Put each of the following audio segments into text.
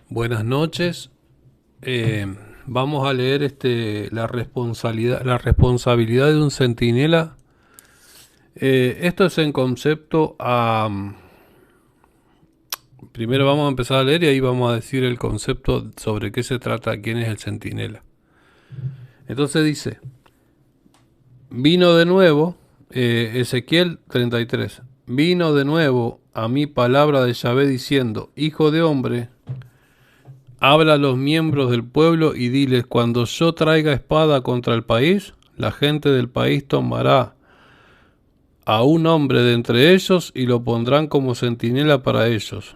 Buenas noches. Vamos a leer la responsabilidad de un centinela. Esto es en concepto a... Primero vamos a empezar a leer y ahí vamos a decir el concepto sobre qué se trata, quién es el centinela. Entonces dice, vino de nuevo, Ezequiel 33, vino de nuevo a mí palabra de Yahvé diciendo, hijo de hombre, habla a los miembros del pueblo y diles, cuando yo traiga espada contra el país, la gente del país tomará a un hombre de entre ellos y lo pondrán como centinela para ellos.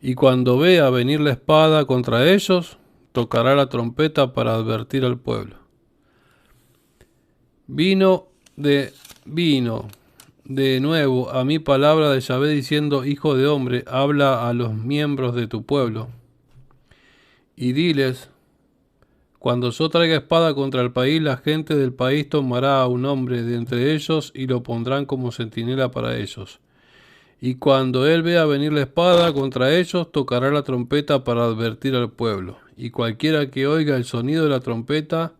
Y cuando vea venir la espada contra ellos, tocará la trompeta para advertir al pueblo. Vino de nuevo a mí palabra de Yahvé diciendo, hijo de hombre, habla a los miembros de tu pueblo y diles, cuando yo traiga espada contra el país, la gente del país tomará a un hombre de entre ellos y lo pondrán como centinela para ellos. Y cuando él vea venir la espada contra ellos, tocará la trompeta para advertir al pueblo. Y cualquiera que oiga el sonido de la trompeta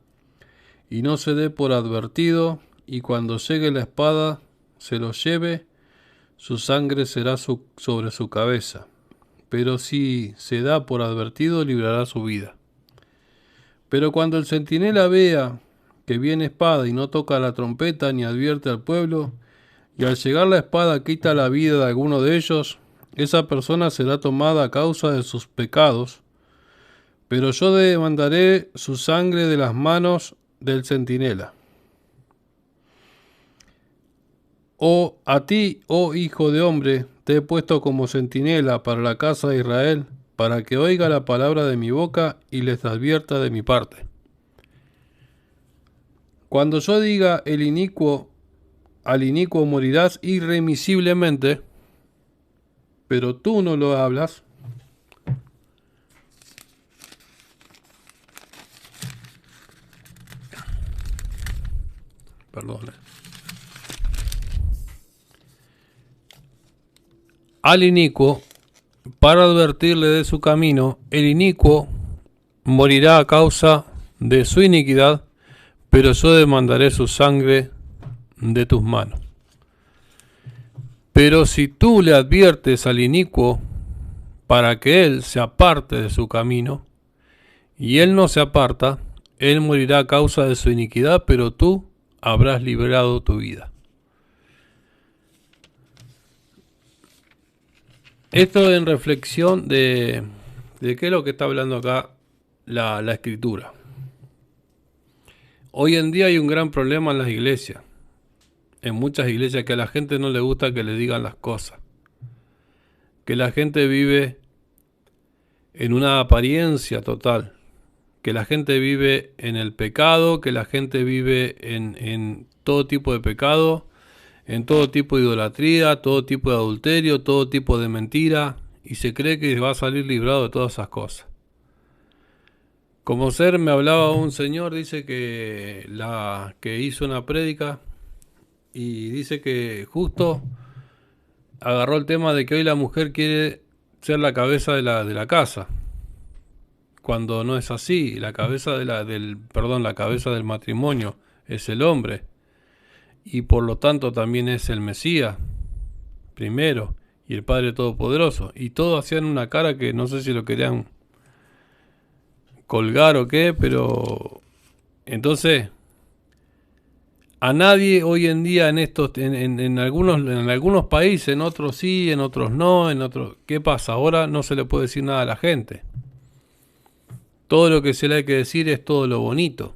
y no se dé por advertido, y cuando llegue la espada se lo lleve, su sangre será sobre su cabeza. Pero si se da por advertido, librará su vida. Pero cuando el centinela vea que viene espada y no toca la trompeta ni advierte al pueblo, y al llegar la espada quita la vida de alguno de ellos, esa persona será tomada a causa de sus pecados, pero yo demandaré su sangre de las manos del centinela. A ti, oh hijo de hombre, te he puesto como centinela para la casa de Israel, para que oiga la palabra de mi boca y les advierta de mi parte. Cuando yo diga al inicuo morirás irremisiblemente, pero tú no lo hablas, perdón. Al inicuo, para advertirle de su camino, el inicuo morirá a causa de su iniquidad, pero yo demandaré su sangre de tus manos. Pero si tú le adviertes al inicuo para que él se aparte de su camino, y él no se aparta, él morirá a causa de su iniquidad, pero tú habrás librado tu vida. Esto en reflexión de qué es lo que está hablando acá la escritura. Hoy en día hay un gran problema en las iglesias. En muchas iglesias que a la gente no le gusta que le digan las cosas. Que la gente vive en una apariencia total. Que la gente vive en el pecado, que la gente vive en todo tipo de pecado, en todo tipo de idolatría, todo tipo de adulterio, todo tipo de mentira, y se cree que va a salir librado de todas esas cosas. Como ser me hablaba un señor, dice que hizo una prédica y dice que justo agarró el tema de que hoy la mujer quiere ser la cabeza de la casa, cuando no es así. La cabeza la cabeza del matrimonio es el hombre y por lo tanto también es el Mesías primero y el Padre Todopoderoso, y todos hacían una cara que no sé si lo querían colgar o qué, pero entonces a nadie hoy en día en algunos países, en otros sí, en otros no, en otros, ¿qué pasa? Ahora no se le puede decir nada a la gente. Todo lo que se le hay que decir es todo lo bonito.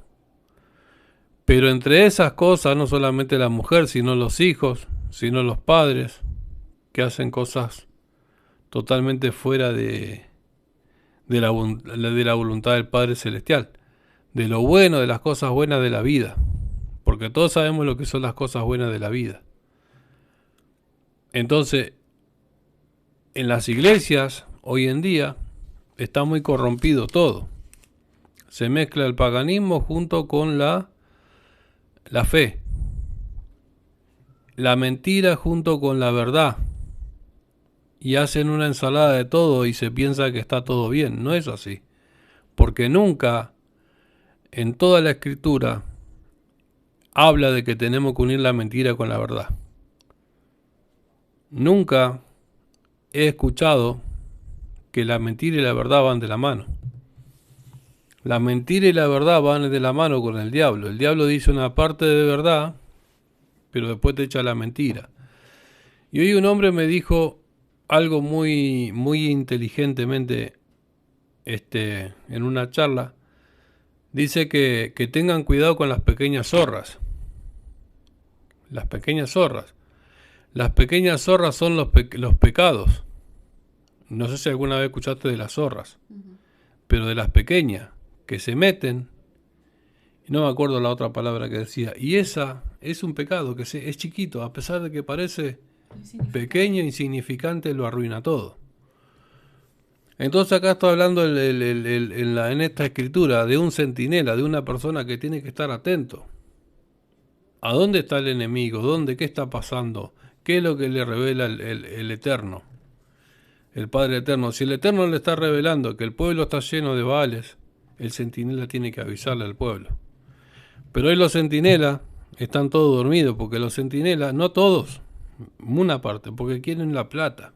Pero entre esas cosas, no solamente la mujer, sino los hijos, sino los padres, que hacen cosas totalmente fuera de la voluntad del Padre Celestial, de lo bueno, de las cosas buenas de la vida, porque todos sabemos lo que son las cosas buenas de la vida. Entonces, en las iglesias, hoy en día, está muy corrompido todo. Se mezcla el paganismo junto con la fe, la mentira junto con la verdad, y hacen una ensalada de todo y se piensa que está todo bien. No es así. Porque nunca en toda la escritura habla de que tenemos que unir la mentira con la verdad. Nunca he escuchado que la mentira y la verdad van de la mano. La mentira y la verdad van de la mano con el diablo. El diablo dice una parte de verdad, pero después te echa la mentira. Y hoy un hombre me dijo algo muy, muy inteligentemente en una charla. Dice que tengan cuidado con las pequeñas zorras. Las pequeñas zorras. Las pequeñas zorras son los pecados. No sé si alguna vez escuchaste de las zorras, pero de las pequeñas que se meten, no me acuerdo la otra palabra que decía, y esa es un pecado que es chiquito, a pesar de que parece pequeño, insignificante, lo arruina todo. Entonces acá estoy hablando en esta escritura de un centinela, de una persona que tiene que estar atento. ¿A dónde está el enemigo? ¿Dónde? ¿Qué está pasando? ¿Qué es lo que le revela el Eterno? El Padre Eterno. Si el Eterno le está revelando que el pueblo está lleno de Baales, el centinela tiene que avisarle al pueblo. Pero hoy los centinelas están todos dormidos, porque los centinelas, no todos, una parte, porque quieren la plata.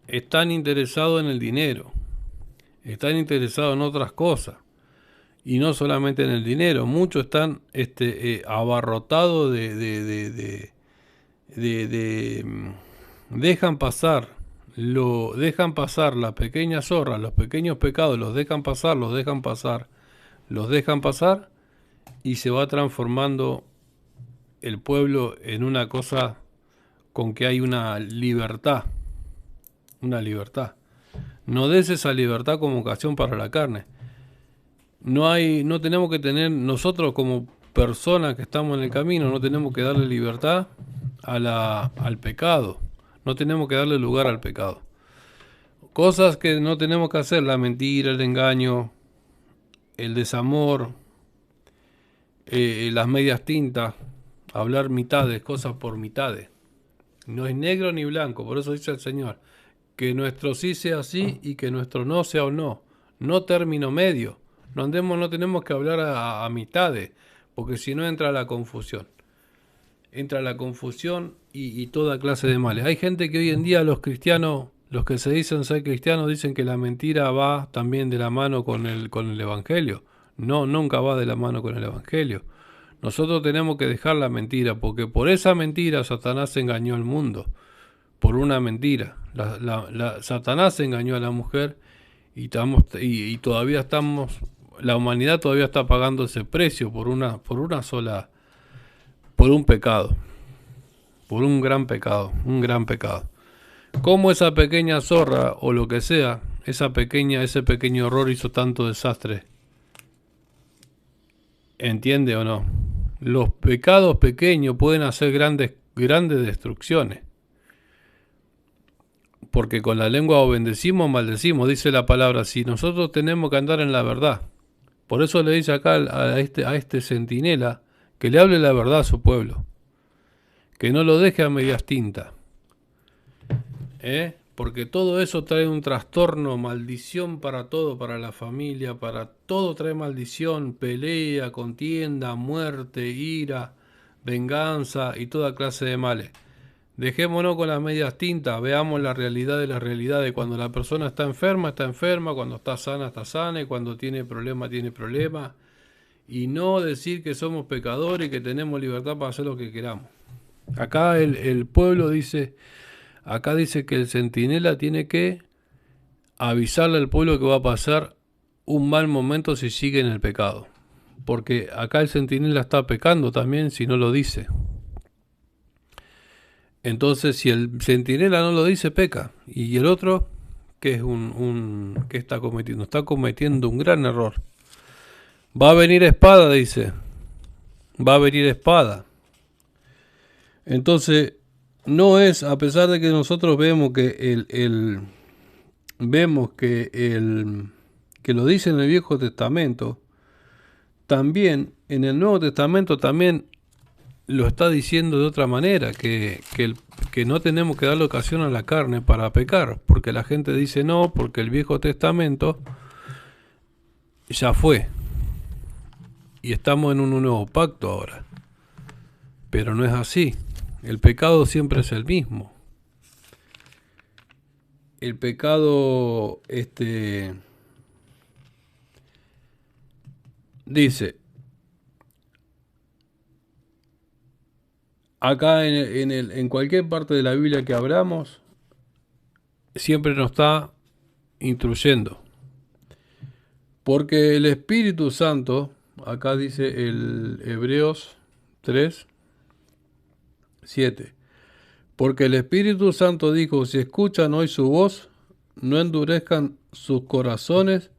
Están interesados en el dinero. Están interesados en otras cosas. Y no solamente en el dinero. Muchos están abarrotados dejan pasar las pequeñas zorras, los pequeños pecados, los dejan pasar y se va transformando el pueblo en una cosa con que hay una libertad. No des esa libertad como ocasión para la carne. No tenemos que tener, nosotros como personas que estamos en el camino, no tenemos que darle libertad al pecado. No tenemos que darle lugar al pecado. Cosas que no tenemos que hacer, la mentira, el engaño, el desamor, las medias tintas, hablar mitades, cosas por mitades. No es negro ni blanco, por eso dice el Señor, que nuestro sí sea sí y que nuestro no sea o no. No término medio. No tenemos que hablar a mitades, porque si no entra la confusión. Entra la confusión y toda clase de males. Hay gente que hoy en día los cristianos, los que se dicen ser cristianos, dicen que la mentira va también de la mano con el Evangelio. No, nunca va de la mano con el Evangelio. Nosotros tenemos que dejar la mentira, porque por esa mentira Satanás engañó al mundo. Por una mentira. Satanás engañó a la mujer y todavía estamos, la humanidad todavía está pagando ese precio por un pecado, por un gran pecado. Como esa pequeña zorra o lo que sea, ese pequeño error hizo tanto desastre. ¿Entiende o no? Los pecados pequeños pueden hacer grandes destrucciones. Porque con la lengua o bendecimos o maldecimos, dice la palabra. Si nosotros tenemos que andar en la verdad. Por eso le dice acá a este centinela que le hable la verdad a su pueblo. Que no lo deje a medias tintas. Porque todo eso trae un trastorno, maldición para todo, para la familia, para todo trae maldición, pelea, contienda, muerte, ira, venganza y toda clase de males. Dejémonos con las medias tintas, veamos la realidad de las realidades. Cuando la persona está enferma, cuando está sana, y cuando tiene problema, tiene problema. Y no decir que somos pecadores y que tenemos libertad para hacer lo que queramos. Acá el pueblo dice, que el centinela tiene que avisarle al pueblo que va a pasar un mal momento si sigue en el pecado. Porque acá el centinela está pecando también si no lo dice. Entonces, si el centinela no lo dice, peca. Y el otro, que es ¿qué está cometiendo? Está cometiendo un gran error. Va a venir espada, dice. Va a venir espada. Entonces, no es, a pesar de que nosotros vemos que que lo dice en el Viejo Testamento, también en el Nuevo Testamento también lo está diciendo de otra manera, que no tenemos que darle ocasión a la carne para pecar, porque la gente dice no, porque el Viejo Testamento ya fue, y estamos en un nuevo pacto ahora, pero no es así, el pecado siempre es el mismo. El pecado, dice, acá en cualquier parte de la Biblia que abramos, siempre nos está instruyendo. Porque el Espíritu Santo, acá dice el Hebreos 3, 7. Porque el Espíritu Santo dijo, si escuchan hoy su voz, no endurezcan sus corazones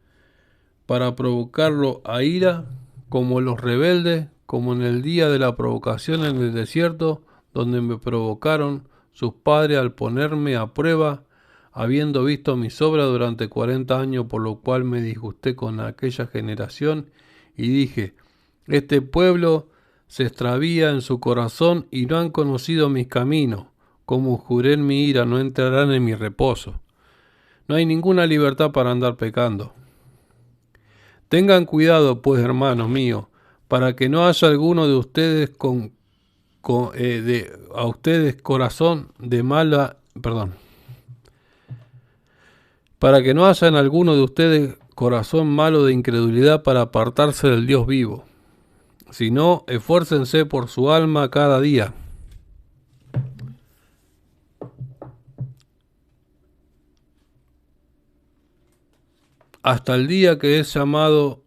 para provocarlo a ira, como los rebeldes, como en el día de la provocación en el desierto, donde me provocaron sus padres al ponerme a prueba, habiendo visto mis obras durante 40 años, por lo cual me disgusté con aquella generación, y dije, este pueblo se extravía en su corazón y no han conocido mis caminos, como juré en mi ira, no entrarán en mi reposo. No hay ninguna libertad para andar pecando. Tengan cuidado, pues, hermanos míos, para que no haya alguno de ustedes a ustedes corazón de mala, para que no haya en alguno de ustedes corazón malo de incredulidad para apartarse del Dios vivo, sino esfuércense por su alma cada día, hasta el día que es llamado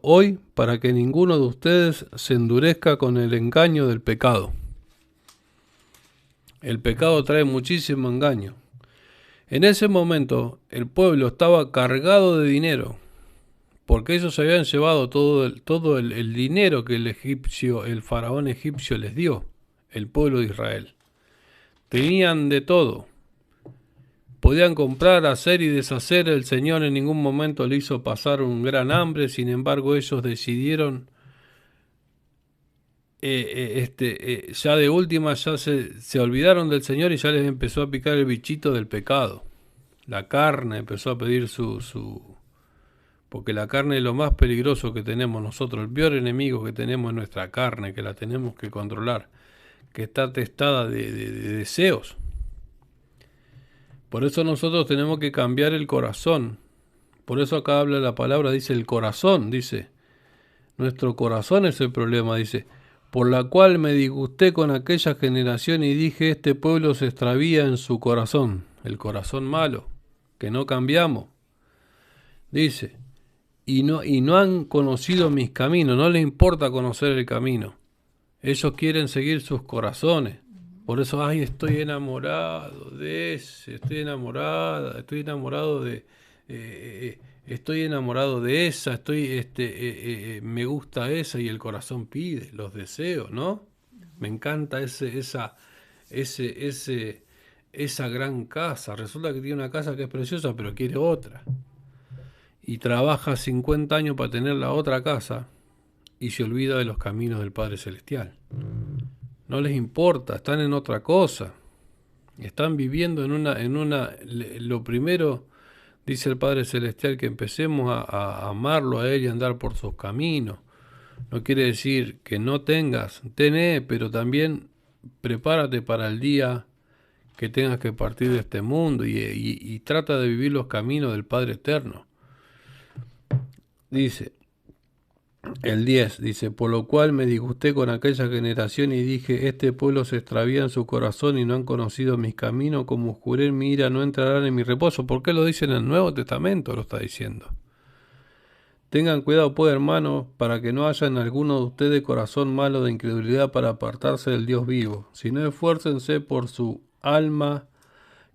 hoy, para que ninguno de ustedes se endurezca con el engaño del pecado. El pecado trae muchísimo engaño. En ese momento el pueblo estaba cargado de dinero, porque ellos se habían llevado todo el dinero que el faraón egipcio les dio, el pueblo de Israel. Tenían de todo. Podían comprar, hacer y deshacer. El Señor en ningún momento le hizo pasar un gran hambre. Sin embargo, ellos decidieron, ya de última, ya se olvidaron del Señor y ya les empezó a picar el bichito del pecado. La carne empezó a pedir porque la carne es lo más peligroso que tenemos nosotros. El peor enemigo que tenemos es nuestra carne, que la tenemos que controlar, que está atestada de deseos. Por eso nosotros tenemos que cambiar el corazón. Por eso acá habla la palabra, dice el corazón, dice. Nuestro corazón es el problema, dice. Por la cual me disgusté con aquella generación y dije, este pueblo se extravía en su corazón. El corazón malo, que no cambiamos. Dice, y no han conocido mis caminos, no les importa conocer el camino. Ellos quieren seguir sus corazones. Por eso, ay, estoy enamorado de ese, estoy enamorado de, estoy enamorado de esa, me gusta esa, y el corazón pide, los deseos, ¿no? Me encanta esa gran casa. Resulta que tiene una casa que es preciosa, pero quiere otra. Y trabaja 50 años para tener la otra casa y se olvida de los caminos del Padre Celestial. No les importa, están en otra cosa. Están viviendo lo primero, dice el Padre Celestial, que empecemos a amarlo a Él y a andar por sus caminos. No quiere decir que no tengas, tené, pero también prepárate para el día que tengas que partir de este mundo y trata de vivir los caminos del Padre Eterno. Dice, el 10, dice, por lo cual me disgusté con aquella generación y dije, este pueblo se extravía en su corazón y no han conocido mis caminos, como juré en mi ira, no entrarán en mi reposo. ¿Por qué lo dice en el Nuevo Testamento? Lo está diciendo. Tengan cuidado, pues, hermanos, para que no haya en alguno de ustedes corazón malo de incredulidad para apartarse del Dios vivo, sino esfuércense por su alma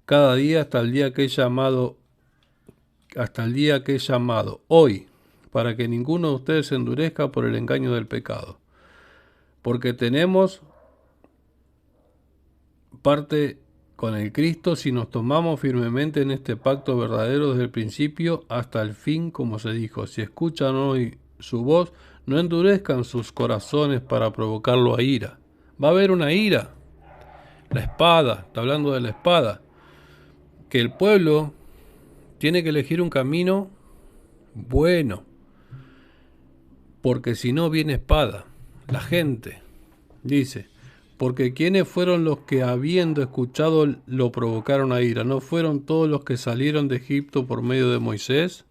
cada día hasta el día que he llamado hoy, para que ninguno de ustedes se endurezca por el engaño del pecado. Porque tenemos parte con el Cristo si nos tomamos firmemente en este pacto verdadero desde el principio hasta el fin, como se dijo. Si escuchan hoy su voz, no endurezcan sus corazones para provocarlo a ira. Va a haber una ira. La espada, está hablando de la espada. Que el pueblo tiene que elegir un camino bueno. Porque si no viene espada. La gente dice, porque ¿quiénes fueron los que habiendo escuchado lo provocaron a ira? ¿No fueron todos los que salieron de Egipto por medio de Moisés?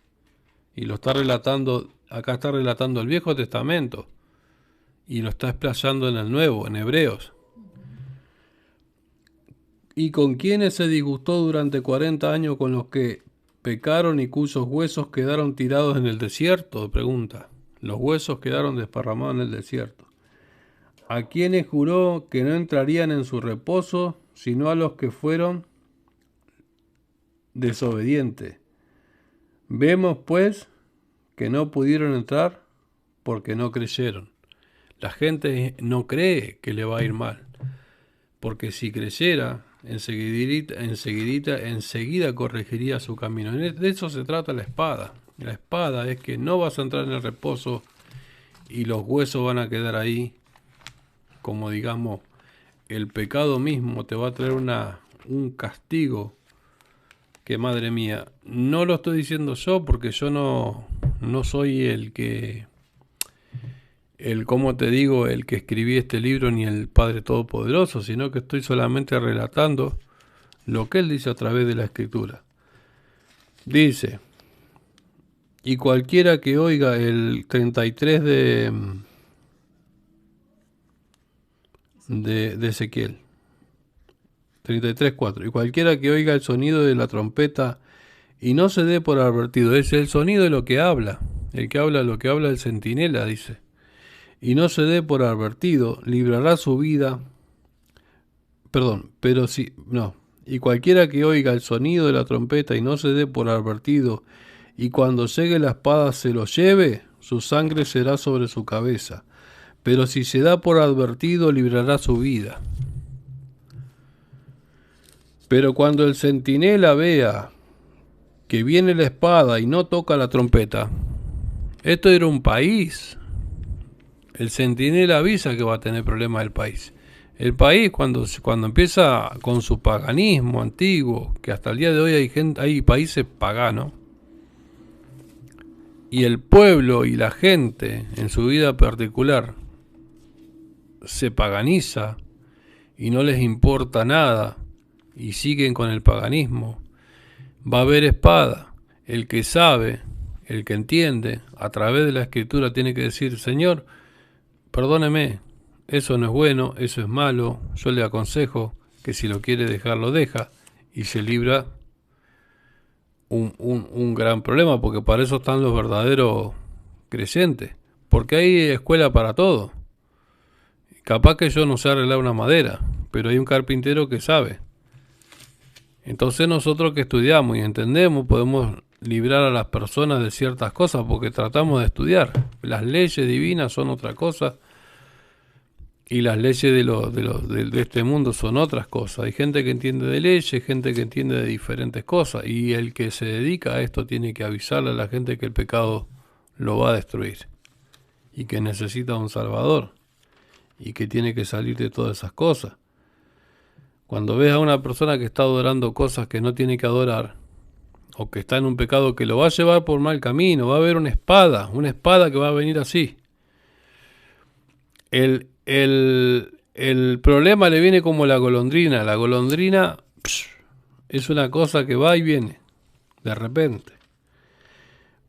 Y lo está relatando, acá está relatando el Viejo Testamento. Y lo está explayando en el Nuevo, en Hebreos. ¿Y con quiénes se disgustó durante 40 años? Con los que pecaron y cuyos huesos quedaron tirados en el desierto, pregunta. Los huesos quedaron desparramados en el desierto. ¿A quienes juró que no entrarían en su reposo, sino a los que fueron desobedientes? Vemos, pues, que no pudieron entrar porque no creyeron. La gente no cree que le va a ir mal, porque si creyera, enseguida corregiría su camino. De eso se trata la espada. La espada es que no vas a entrar en el reposo y los huesos van a quedar ahí. Como digamos, el pecado mismo te va a traer un castigo que, madre mía, no lo estoy diciendo yo porque yo no soy el que escribí este libro ni el Padre Todopoderoso, sino que estoy solamente relatando lo que él dice a través de la Escritura. Dice, y cualquiera que oiga el 33 de Ezequiel, 33:4, y cualquiera que oiga el sonido de la trompeta y no se dé por advertido, es el sonido de lo que habla, lo que habla el centinela, dice, y no se dé por advertido, librará su vida, y cualquiera que oiga el sonido de la trompeta y no se dé por advertido, y cuando llegue la espada se lo lleve, su sangre será sobre su cabeza, pero si se da por advertido, librará su vida. Pero cuando el centinela vea que viene la espada y no toca la trompeta, esto era un país. El centinela avisa que va a tener problemas el país. El país cuando empieza con su paganismo antiguo, que hasta el día de hoy hay países paganos, y el pueblo y la gente en su vida particular se paganiza y no les importa nada y siguen con el paganismo, va a haber espada. El que sabe, el que entiende, a través de la Escritura tiene que decir, Señor, perdóneme, eso no es bueno, eso es malo, yo le aconsejo que si lo quiere dejar, lo deja, y se libra un gran problema, porque para eso están los verdaderos creyentes, porque hay escuela para todo. Capaz que yo no sé arreglar una madera, pero hay un carpintero que sabe. Entonces nosotros que estudiamos y entendemos podemos librar a las personas de ciertas cosas porque tratamos de estudiar. Las leyes divinas son otra cosa y las leyes de este mundo son otras cosas. Hay gente que entiende de leyes, gente que entiende de diferentes cosas, y el que se dedica a esto tiene que avisarle a la gente que el pecado lo va a destruir y que necesita un Salvador y que tiene que salir de todas esas cosas. Cuando ves a una persona que está adorando cosas que no tiene que adorar, o que está en un pecado que lo va a llevar por mal camino, va a haber una espada que va a venir así. El problema le viene como la golondrina. La golondrina es una cosa que va y viene, de repente.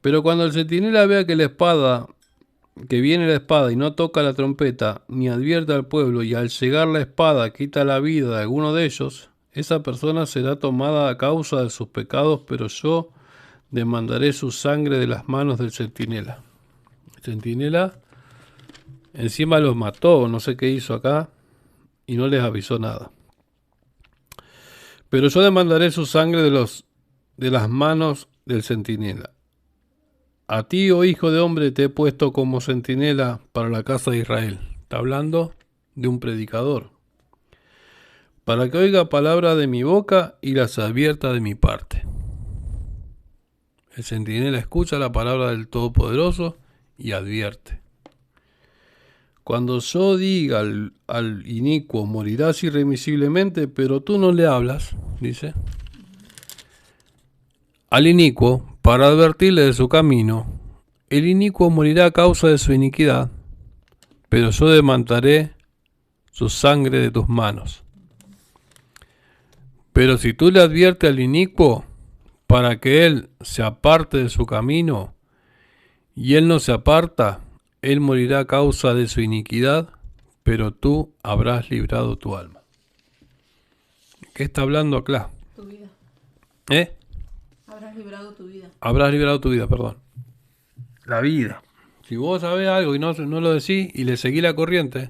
Pero cuando el centinela vea que viene la espada y no toca la trompeta, ni advierte al pueblo, y al llegar la espada quita la vida de alguno de ellos, esa persona será tomada a causa de sus pecados, pero yo demandaré su sangre de las manos del centinela. El centinela encima los mató, no sé qué hizo acá, y no les avisó nada. Pero yo demandaré su sangre de las manos del centinela. A ti, oh hijo de hombre, te he puesto como centinela para la casa de Israel. Está hablando de un predicador. Para que oiga palabra de mi boca y las advierta de mi parte. El centinela escucha la palabra del Todopoderoso y advierte. Cuando yo diga al inicuo, morirás irremisiblemente, pero tú no le hablas, dice, al inicuo, para advertirle de su camino, el inicuo morirá a causa de su iniquidad, pero yo demandaré su sangre de tus manos. Pero si tú le adviertes al inicuo para que él se aparte de su camino, y él no se aparta, él morirá a causa de su iniquidad, pero tú habrás librado tu alma. ¿Qué está hablando acá? Tu vida. ¿Eh? Habrás librado tu vida. Habrás librado tu vida, perdón. La vida. Si vos sabés algo y no lo decís y le seguís la corriente,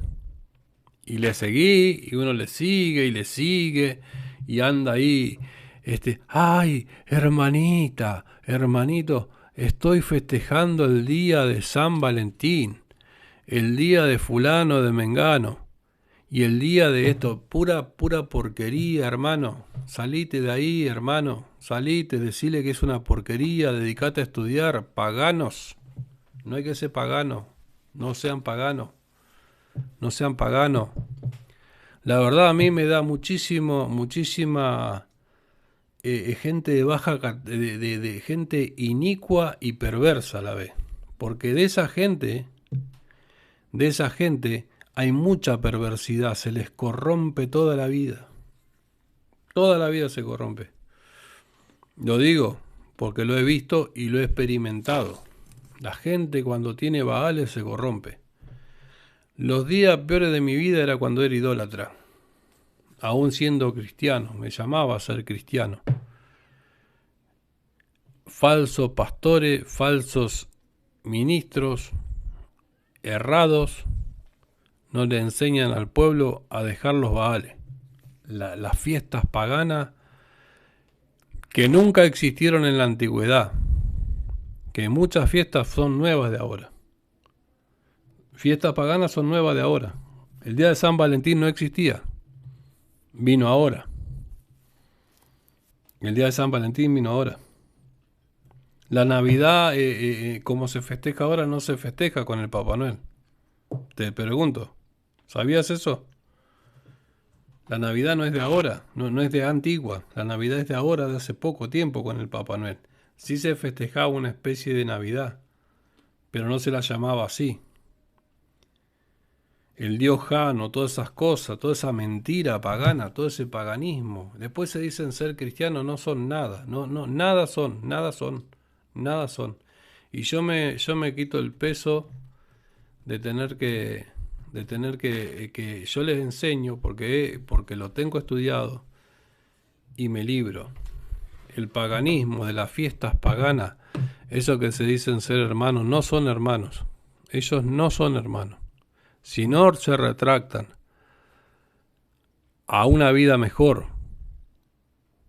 y le seguís, y uno le sigue, y anda ahí, ay, hermanita, hermanito, estoy festejando el día de San Valentín, el día de fulano de Mengano, y el día de esto, pura porquería, hermano. Salite de ahí, hermano, salite, decile que es una porquería, dedicate a estudiar, paganos. No hay que ser pagano, no sean paganos, no sean paganos. La verdad a mí me da muchísima gente de baja, de gente inicua y perversa a la vez. Porque de esa gente hay mucha perversidad, se les corrompe toda la vida. Toda la vida se corrompe. Lo digo porque lo he visto y lo he experimentado. La gente cuando tiene baales se corrompe. Los días peores de mi vida era cuando era idólatra. Aún siendo cristiano, me llamaba a ser cristiano. Falsos pastores, falsos ministros, errados, no le enseñan al pueblo a dejar los baales. Las fiestas paganas que nunca existieron en la antigüedad, que muchas fiestas son nuevas de ahora. Fiestas paganas son nuevas de ahora. El día de San Valentín no existía, vino ahora. El día de San Valentín vino ahora. La Navidad, como se festeja ahora, no se festeja con el Papá Noel. Te pregunto, ¿sabías eso? La Navidad no es de ahora, no es de antigua. La Navidad es de ahora, de hace poco tiempo con el Papá Noel. Sí se festejaba una especie de Navidad, pero no se la llamaba así. El dios Jano, todas esas cosas, toda esa mentira pagana, todo ese paganismo. Después se dicen ser cristianos, no son nada, nada son. Y yo me quito el peso de tener que yo les enseño porque lo tengo estudiado y me libro. El paganismo de las fiestas paganas, eso que se dicen ser hermanos, no son hermanos. Ellos no son hermanos. Si no se retractan a una vida mejor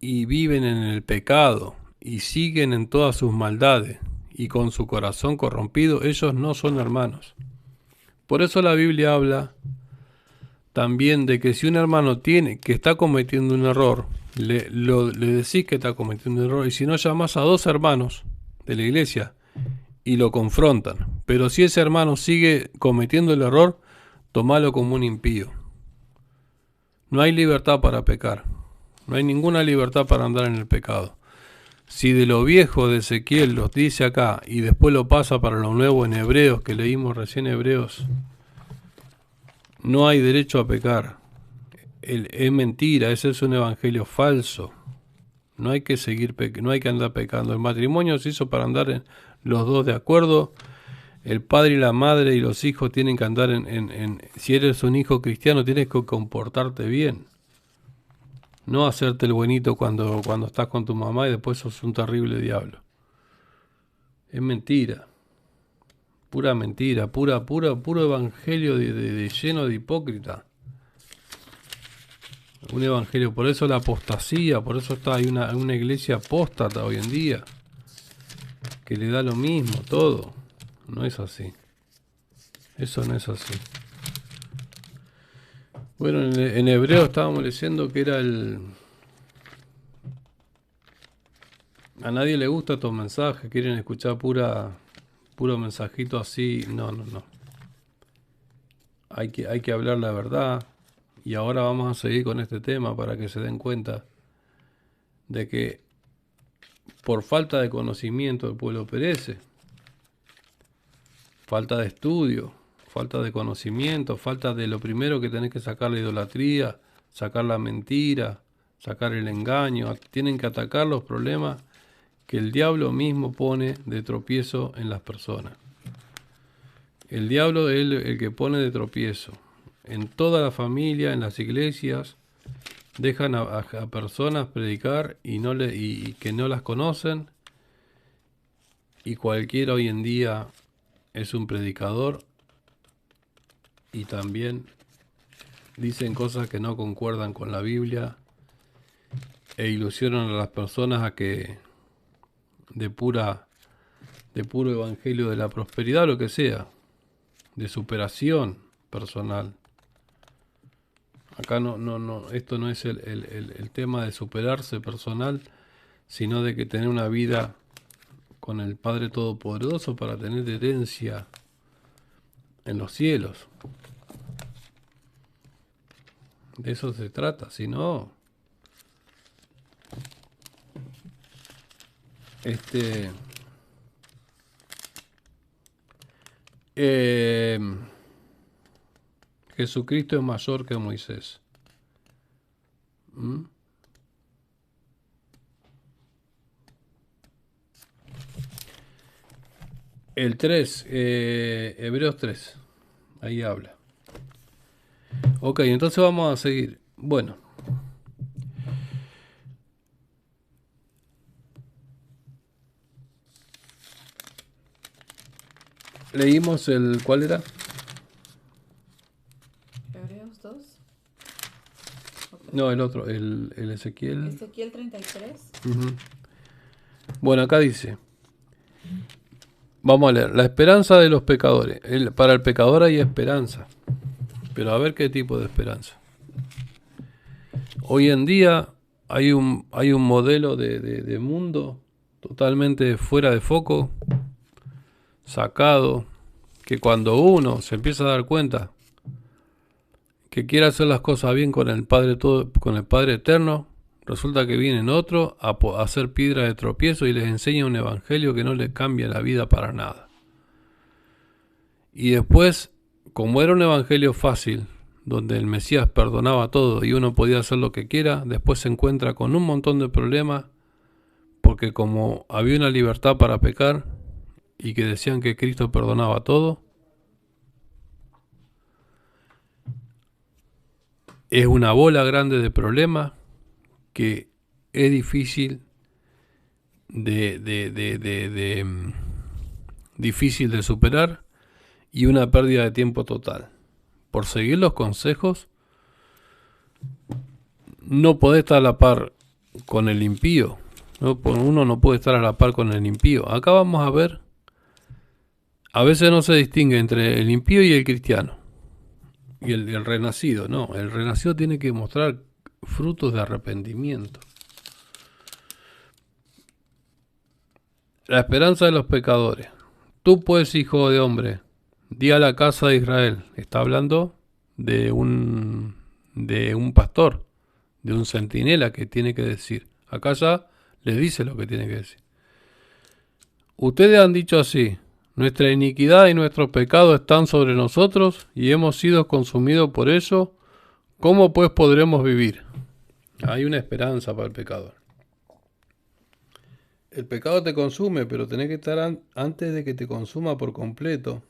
y viven en el pecado y siguen en todas sus maldades y con su corazón corrompido, ellos no son hermanos. Por eso la Biblia habla también de que si un hermano que está cometiendo un error, le decís que está cometiendo un error, y si no, llamás a dos hermanos de la iglesia y lo confrontan. Pero si ese hermano sigue cometiendo el error, tomalo como un impío. No hay libertad para pecar. No hay ninguna libertad para andar en el pecado. Si de lo viejo de Ezequiel los dice acá y después lo pasa para lo nuevo en Hebreos, que leímos recién Hebreos, no hay derecho a pecar. Es mentira, ese es un evangelio falso. No hay que no hay que andar pecando. El matrimonio se hizo para andar los dos de acuerdo. El padre y la madre y los hijos tienen que andar si eres un hijo cristiano, tienes que comportarte bien. No hacerte el buenito cuando estás con tu mamá y después sos un terrible diablo. Es mentira. Pura mentira, puro evangelio lleno de hipócrita. Un evangelio, por eso la apostasía, por eso hay una iglesia apóstata hoy en día, que le da lo mismo, todo. No es así. Eso no es así. Bueno, en hebreo estábamos leyendo que era a nadie le gusta estos mensajes, quieren escuchar puro mensajito así. No. hay que hablar la verdad. Y ahora vamos a seguir con este tema para que se den cuenta de que por falta de conocimiento el pueblo perece. Falta de estudio, falta de conocimiento, falta de lo primero que tenés que sacar la idolatría, sacar la mentira, sacar el engaño. Tienen que atacar los problemas que el diablo mismo pone de tropiezo en las personas. El diablo es el que pone de tropiezo. En toda la familia, en las iglesias, dejan a personas predicar y que no las conocen. Y cualquiera hoy en día es un predicador y también dicen cosas que no concuerdan con la Biblia e ilusionan a las personas a que de puro evangelio de la prosperidad, lo que sea, de superación personal. Acá no, esto no es el tema de superarse personal, sino de que tener una vida con el Padre Todopoderoso para tener herencia en los cielos. De eso se trata, si no, Jesucristo es mayor que Moisés. El 3, Hebreos 3, ahí habla. Ok, entonces vamos a seguir. Bueno. Leímos el... ¿Cuál era? Hebreos 2. Okay. No, el otro, el Ezequiel. Ezequiel 33. Bueno, acá dice... Vamos a leer. La esperanza de los pecadores. Para el pecador hay esperanza. Pero a ver qué tipo de esperanza. Hoy en día hay un modelo de mundo totalmente fuera de foco, sacado, que cuando uno se empieza a dar cuenta que quiere hacer las cosas bien con el Padre con el Padre Eterno, resulta que vienen otros a hacer piedra de tropiezo y les enseña un evangelio que no les cambia la vida para nada. Y después, como era un evangelio fácil, donde el Mesías perdonaba todo y uno podía hacer lo que quiera, después se encuentra con un montón de problemas, porque como había una libertad para pecar y que decían que Cristo perdonaba todo, es una bola grande de problemas que es difícil difícil de superar y una pérdida de tiempo total. Por seguir los consejos, no podés estar a la par con el impío. Uno no puede estar a la par con el impío. Acá vamos a ver, a veces no se distingue entre el impío y el cristiano. Y el renacido, no. El renacido tiene que mostrar frutos de arrepentimiento. La esperanza de los pecadores. Tú pues, hijo de hombre, di a la casa de Israel. Está hablando de un pastor, de un centinela que tiene que decir. Acá ya les dice lo que tiene que decir. Ustedes han dicho así: nuestra iniquidad y nuestros pecados están sobre nosotros y hemos sido consumidos por eso. ¿Cómo pues podremos vivir? Hay una esperanza para el pecador. El pecado te consume, pero tenés que estar antes de que te consuma por completo.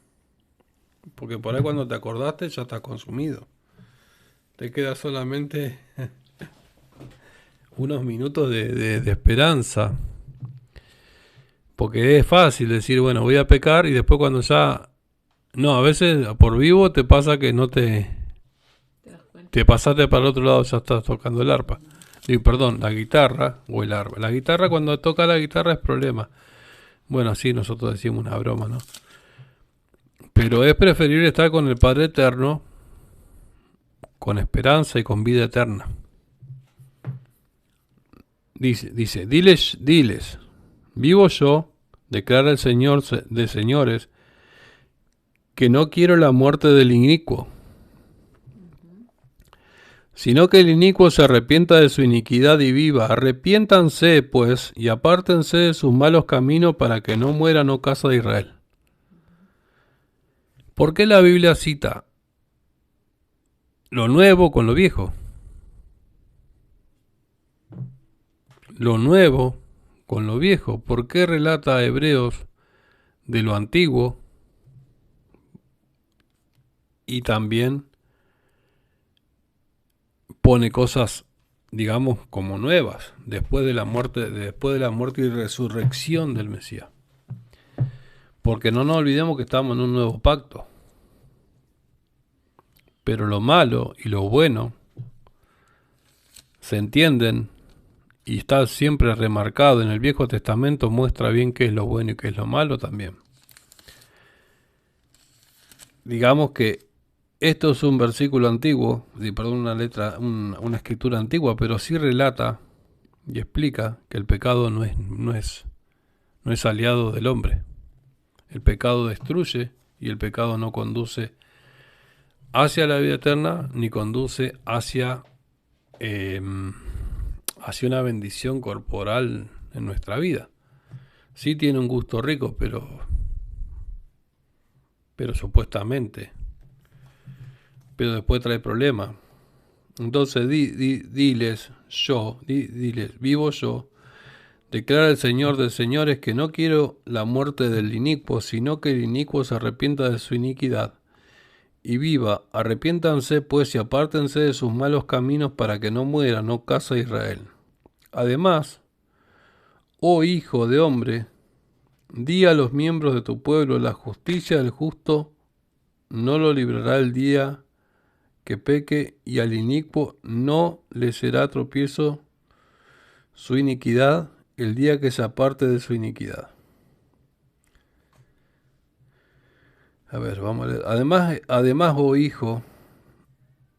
Porque por ahí cuando te acordaste ya estás consumido. Te queda solamente unos minutos de esperanza. Porque es fácil decir, bueno, voy a pecar y después cuando ya... No, a veces por vivo te pasa que no te pasaste para el otro lado, ya estás tocando el arpa. Perdón, la guitarra o el arpa. La guitarra, cuando toca la guitarra es problema. Bueno, así nosotros decimos una broma, ¿no? Pero es preferible estar con el Padre Eterno, con esperanza y con vida eterna. Dice, diles, vivo yo, declara el Señor de señores, que no quiero la muerte del inicuo, sino que el inicuo se arrepienta de su iniquidad y viva. Arrepiéntanse, pues, y apártense de sus malos caminos para que no mueran, oh casa de Israel. ¿Por qué la Biblia cita lo nuevo con lo viejo? Lo nuevo con lo viejo. ¿Por qué relata a Hebreos de lo antiguo y también pone cosas, digamos, como nuevas después de la muerte y resurrección del Mesías? Porque no nos olvidemos que estamos en un nuevo pacto. Pero lo malo y lo bueno se entienden y está siempre remarcado. En el Viejo Testamento muestra bien qué es lo bueno y qué es lo malo también. Digamos que esto es un versículo antiguo, perdón, una escritura antigua, pero sí relata y explica que el pecado no es aliado del hombre. El pecado destruye y el pecado no conduce hacia la vida eterna ni conduce hacia una bendición corporal en nuestra vida. Sí tiene un gusto rico, pero supuestamente. Pero después trae problemas. Entonces diles, vivo yo, declara el Señor de señores, que no quiero la muerte del inicuo, sino que el inicuo se arrepienta de su iniquidad y viva. Arrepiéntanse pues y apártense de sus malos caminos para que no mueran, oh casa de Israel. Además, oh hijo de hombre, di a los miembros de tu pueblo: la justicia del justo no lo librará el día que peque, y al inicuo no le será tropiezo su iniquidad el día que se aparte de su iniquidad. A ver, vamos a leer. Además, oh hijo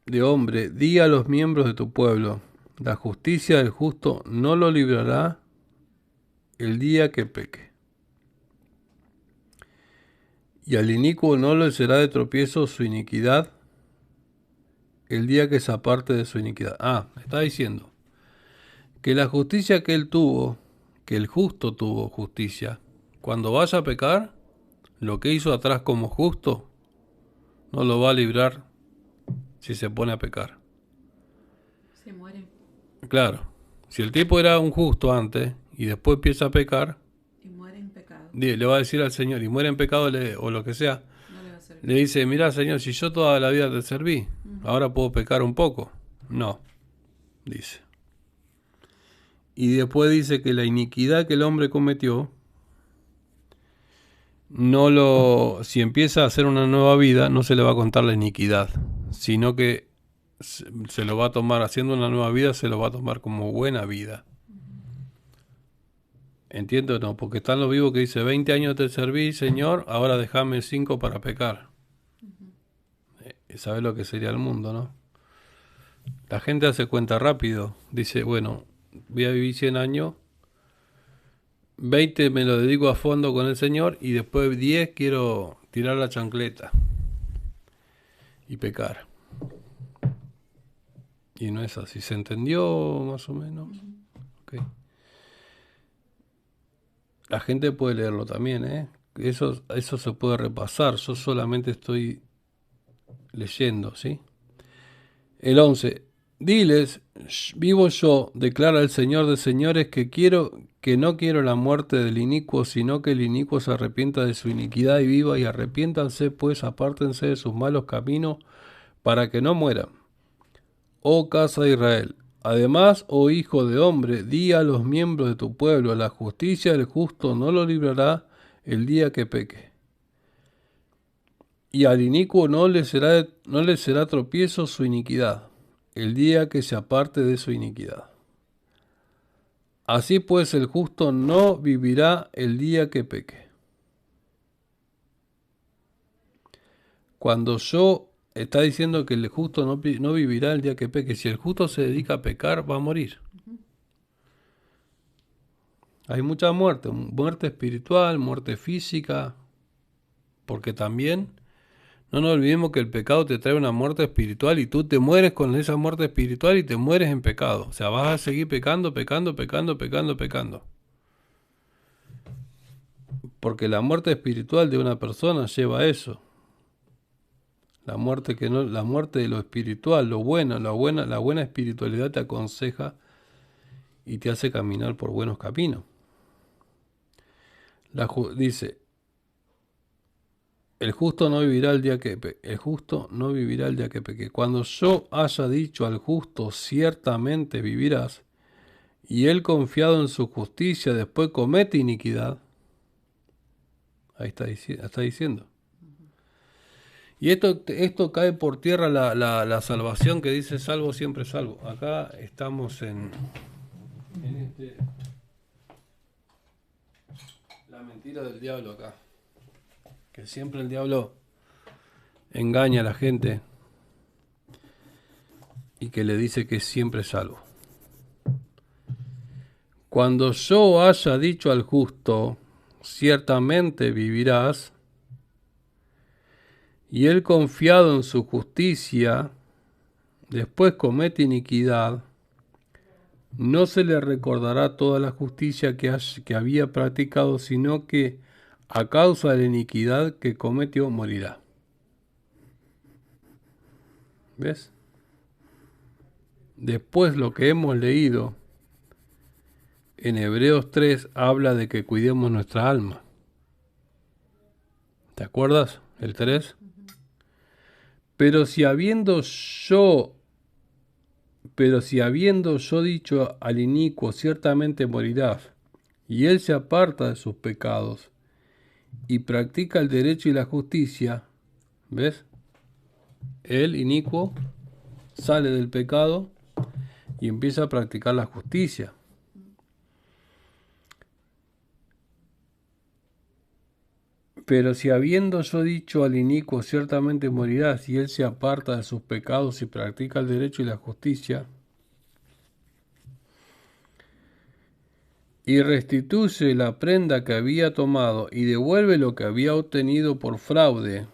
de hombre, di a los miembros de tu pueblo: la justicia del justo no lo librará el día que peque, y al inicuo no le será de tropiezo su iniquidad el día que se aparte de su iniquidad. Está diciendo que la justicia que él tuvo, que el justo tuvo justicia, cuando vaya a pecar, lo que hizo atrás como justo no lo va a librar si se pone a pecar. Se muere. Claro, si el tipo era un justo antes y después empieza a pecar, Y muere en pecado. le va a decir al Señor, y muere en pecado o lo que sea, No le va a servir. le dice: mira, Señor, si yo toda la vida te serví, ahora puedo pecar un poco. No, dice. Y después dice que la iniquidad que el hombre cometió, si empieza a hacer una nueva vida, no se le va a contar la iniquidad, sino que se lo va a tomar, haciendo una nueva vida, se lo va a tomar como buena vida. ¿Entiendo o no? Porque están los vivos que dice: 20 años te serví, Señor, ahora déjame 5 para pecar. ¿Sabes lo que sería el mundo, no? La gente hace cuenta rápido. Dice: bueno, voy a vivir 100 años, 20 me lo dedico a fondo con el Señor y después 10 quiero tirar la chancleta y pecar. Y no es así. ¿Se entendió más o menos? Okay. La gente puede leerlo también, ¿eh? Eso se puede repasar. Yo solamente estoy leyendo, ¿sí? El 11. Diles: vivo yo, declara el Señor de señores, que no quiero la muerte del inicuo, sino que el inicuo se arrepienta de su iniquidad y viva. Y arrepiéntanse pues, apártense de sus malos caminos para que no mueran, oh casa de Israel. Además, oh hijo de hombre, di a los miembros de tu pueblo: la justicia del justo no lo librará el día que peque, y al inicuo no le será tropiezo su iniquidad el día que se aparte de su iniquidad. Así pues, el justo no vivirá el día que peque. Cuando está diciendo que el justo no vivirá el día que peque, si el justo se dedica a pecar, va a morir. Hay mucha muerte espiritual, muerte física, porque también No nos olvidemos que el pecado te trae una muerte espiritual y tú te mueres con esa muerte espiritual y te mueres en pecado. O sea, vas a seguir pecando, pecando, pecando, pecando, pecando. Porque la muerte espiritual de una persona lleva a eso. La muerte que no, la muerte de lo espiritual, lo bueno, la buena espiritualidad te aconseja y te hace caminar por buenos caminos. Dice, el justo no vivirá el día que peque. Cuando yo haya dicho al justo, ciertamente vivirás, y él confiado en su justicia después comete iniquidad. Ahí está diciendo. Y esto cae por tierra la salvación que dice salvo siempre salvo. Acá estamos en la mentira del diablo acá. Que siempre el diablo engaña a la gente y que le dice que es siempre salvo. Cuando yo haya dicho al justo, ciertamente vivirás, y él confiado en su justicia, después comete iniquidad, no se le recordará toda la justicia que había practicado, sino que a causa de la iniquidad que cometió morirá. ¿Ves? Después lo que hemos leído en Hebreos 3 habla de que cuidemos nuestra alma. ¿Te acuerdas? El 3. Pero si habiendo yo dicho al inicuo, ciertamente morirás, y él se aparta de sus pecados, y practica el derecho y la justicia, ¿ves? El inicuo sale del pecado y empieza a practicar la justicia. Pero si habiendo yo dicho al inicuo, ciertamente morirás, y él se aparta de sus pecados y practica el derecho y la justicia, y restituye la prenda que había tomado y devuelve lo que había obtenido por fraude,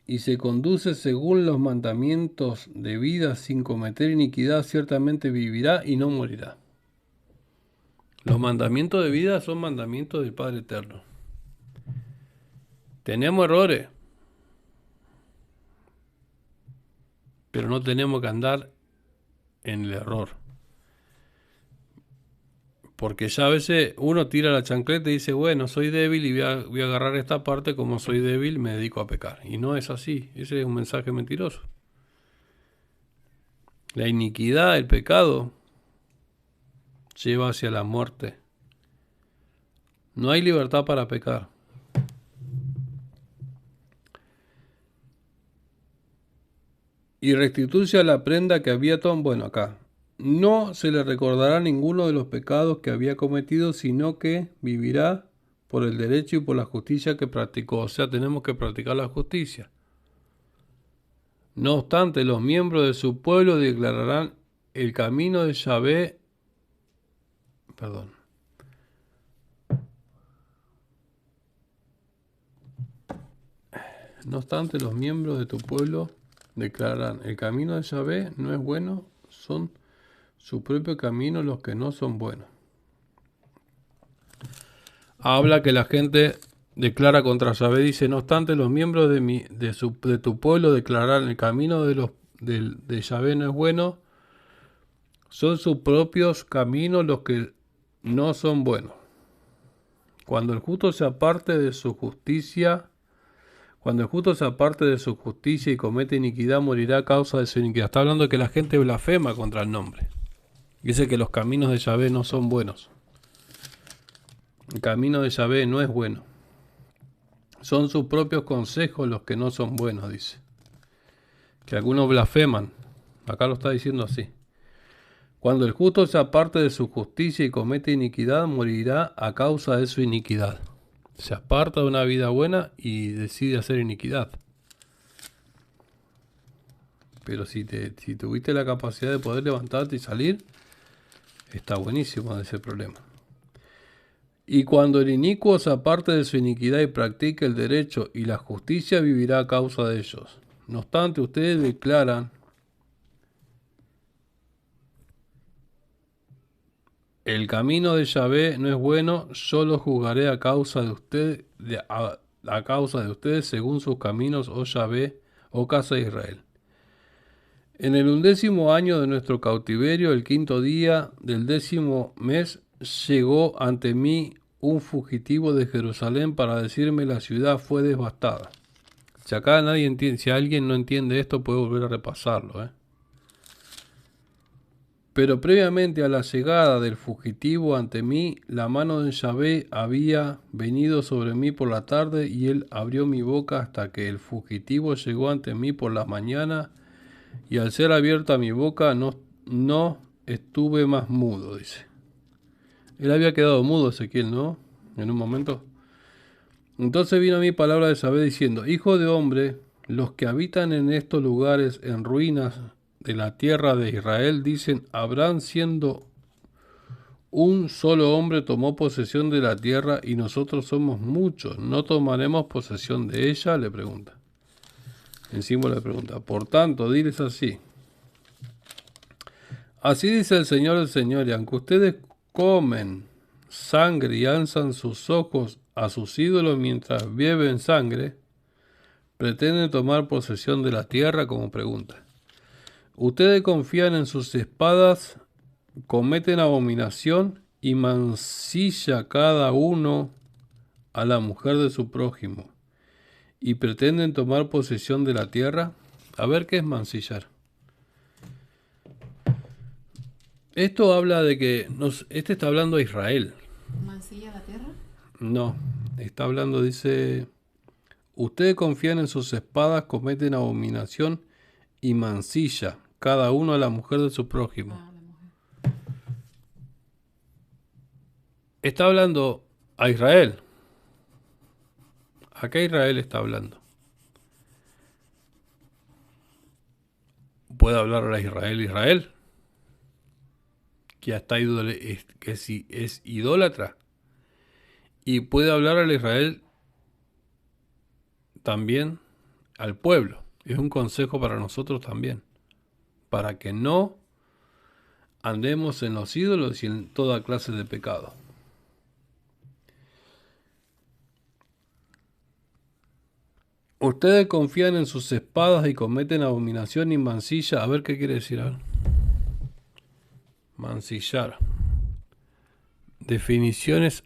y se conduce según los mandamientos de vida sin cometer iniquidad, ciertamente vivirá y no morirá. Los mandamientos de vida son mandamientos del Padre Eterno. Tenemos errores, pero no tenemos que andar en el error. Porque ya a veces uno tira la chancleta y dice, bueno, soy débil y voy a agarrar esta parte, como soy débil me dedico a pecar. Y no es así, ese es un mensaje mentiroso. La iniquidad, el pecado, lleva hacia la muerte. No hay libertad para pecar. Y restituye a la prenda que había tomado. Bueno, acá. No se le recordará ninguno de los pecados que había cometido, sino que vivirá por el derecho y por la justicia que practicó. O sea, tenemos que practicar la justicia. No obstante, los miembros de su pueblo declararán el camino de Yahvé. Perdón. No obstante, los miembros de tu pueblo declararán, el camino de Yahvé no es bueno, son su propio camino los que no son buenos. Habla que la gente declara contra Yahvé, dice, no obstante, los miembros de tu pueblo declararán, el camino de Yahvé no es bueno, son sus propios caminos los que no son buenos. Cuando el justo se aparte de su justicia, y comete iniquidad, morirá a causa de su iniquidad. Está hablando de que la gente blasfema contra el nombre. Dice que los caminos de Yahvé no son buenos. El camino de Yahvé no es bueno. Son sus propios consejos los que no son buenos, dice. Que algunos blasfeman. Acá lo está diciendo así. Cuando el justo se aparte de su justicia y comete iniquidad, morirá a causa de su iniquidad. Se aparta de una vida buena y decide hacer iniquidad. Pero si tuviste la capacidad de poder levantarte y salir, está buenísimo de ese problema. Y cuando el inicuo se aparte de su iniquidad y practique el derecho y la justicia, vivirá a causa de ellos. No obstante, ustedes declaran, el camino de Yahvé no es bueno, yo lo juzgaré a causa de ustedes, a causa de ustedes según sus caminos, oh Yahvé, oh casa de Israel. En el 11º año de nuestro cautiverio, el 5.º día del 10º mes, llegó ante mí un fugitivo de Jerusalén para decirme la ciudad fue devastada. Si acá nadie entiende, si alguien no entiende esto, puede volver a repasarlo, ¿eh? Pero previamente a la llegada del fugitivo ante mí, la mano de Yahvé había venido sobre mí por la tarde, y él abrió mi boca hasta que el fugitivo llegó ante mí por la mañana, y al ser abierta mi boca no estuve más mudo, dice. Él había quedado mudo, Ezequiel, ¿no? En un momento. Entonces vino a mí palabra de Yahvé diciendo, hijo de hombre, los que habitan en estos lugares en ruinas de la tierra de Israel dicen, habrán siendo un solo hombre tomó posesión de la tierra y nosotros somos muchos, ¿no tomaremos posesión de ella? Le pregunta. Encima le pregunta, por tanto, diles así. Así dice el Señor del Señor, y aunque ustedes comen sangre y alzan sus ojos a sus ídolos mientras beben sangre, pretenden tomar posesión de la tierra como pregunta. Ustedes confían en sus espadas, cometen abominación y mancilla cada uno a la mujer de su prójimo, y pretenden tomar posesión de la tierra. A ver, ¿qué es mancillar? Esto habla de que este está hablando a Israel. ¿Mancilla la tierra? No, está hablando, dice, ustedes confían en sus espadas, cometen abominación y mancilla cada uno a la mujer de su prójimo. Ah, la mujer. Está hablando a Israel. Acá Israel está hablando. ¿Puede hablar a Israel? Que hasta que si es idólatra. Y puede hablar al Israel también al pueblo. Es un consejo para nosotros también. Para que no andemos en los ídolos y en toda clase de pecado. Ustedes confían en sus espadas y cometen abominación y mancilla. A ver qué quiere decir. A ver. Mancillar. Definiciones.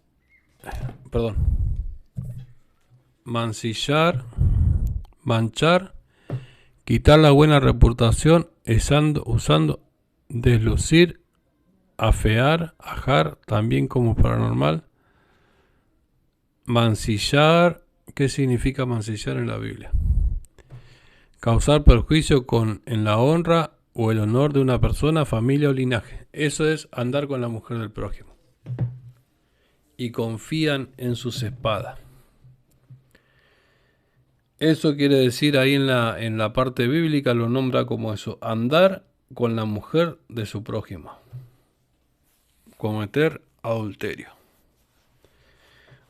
Perdón. Mancillar. Manchar. Quitar la buena reputación usando deslucir, afear, ajar, también como paranormal. Mancillar. ¿Qué significa mancillar en la Biblia? Causar perjuicio en la honra o el honor de una persona, familia o linaje. Eso es andar con la mujer del prójimo. Y confían en sus espadas. Eso quiere decir ahí en la parte bíblica lo nombra como eso, andar con la mujer de su prójimo. Cometer adulterio.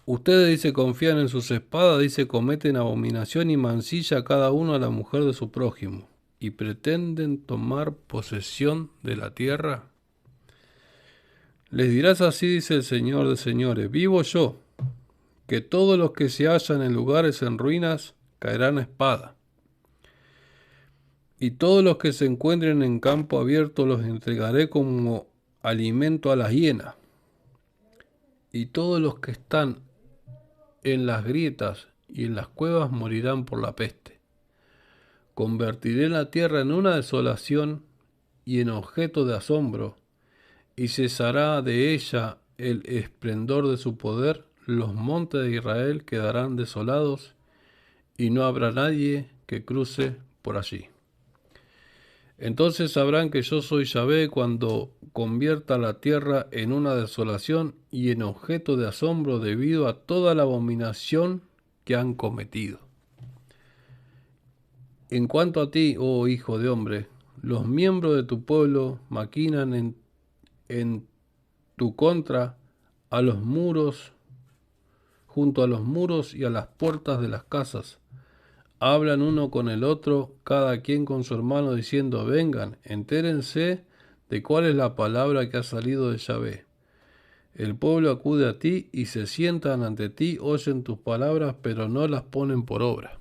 Ustedes, dice, confían en sus espadas, dice, cometen abominación y mancilla cada uno a la mujer de su prójimo, y pretenden tomar posesión de la tierra. Les dirás así, dice el Señor de señores, vivo yo, que todos los que se hallan en lugares en ruinas caerán a espada, y todos los que se encuentren en campo abierto los entregaré como alimento a las hienas, y todos los que están en las grietas y en las cuevas morirán por la peste. Convertiré la tierra en una desolación y en objeto de asombro, y cesará de ella el esplendor de su poder. Los montes de Israel quedarán desolados, y no habrá nadie que cruce por allí. Entonces sabrán que yo soy Yahvé cuando convierta la tierra en una desolación y en objeto de asombro debido a toda la abominación que han cometido. En cuanto a ti, oh hijo de hombre, los miembros de tu pueblo maquinan en tu contra a los muros, junto a los muros y a las puertas de las casas. hablan uno con el otro, cada quien con su hermano, diciendo, vengan, entérense de cuál es la palabra que ha salido de Yahvé. El pueblo acude a ti y se sientan ante ti, oyen tus palabras, pero no las ponen por obra.